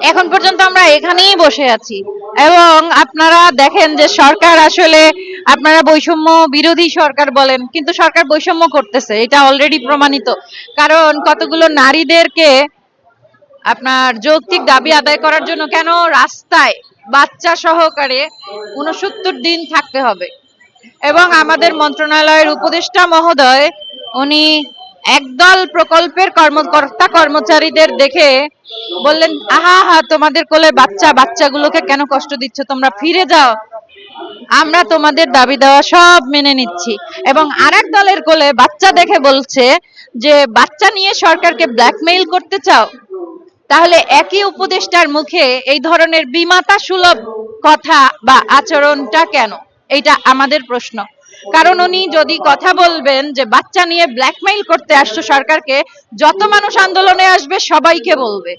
এখন পর্যন্ত আমরা এখানেই বসে আছি এবং আপনারা দেখেন যে সরকার আসলে আপনারা বৈষম্য বিরোধী সরকার বলেন, কিন্তু সরকার বৈষম্য করতেছে, এটা অলরেডি প্রমাণিত। কারণ কতগুলো নারীদেরকে আপনার যৌক্তিক দাবি আদায় করার জন্য কেন রাস্তায় বাচ্চা সহকারে 69 দিন থাকতে হবে। এবং আমাদের মন্ত্রণালয়ের উপদেষ্টা মহোদয় উনি একদল প্রকল্পের কর্মকর্তা কর্মচারীদের দেখে বললেন, আহা হা, তোমাদের কোলে বাচ্চা, বাচ্চাগুলোকে কেন কষ্ট দিচ্ছ, তোমরা ফিরে যাও, আমরা তোমাদের দাবি দেওয়া সব মেনে নিচ্ছি। এবং আরেক দলের কোলে বাচ্চা দেখে বলছে যে বাচ্চা নিয়ে সরকারকে ব্ল্যাকমেইল করতে চাও। তাহলে একই উপদেষ্টার মুখে এই ধরনের বিমাতা সুলভ কথা বা আচরণটা কেন? এটা আমাদের প্রশ্ন। কারণ উনি যদি কথা বলবেন যে বাচ্চা নিয়ে ব্ল্যাকমেইল করতে আসছো সরকারকে, যত মানুষ আন্দোলনে আসবে সবাইকে বলবে।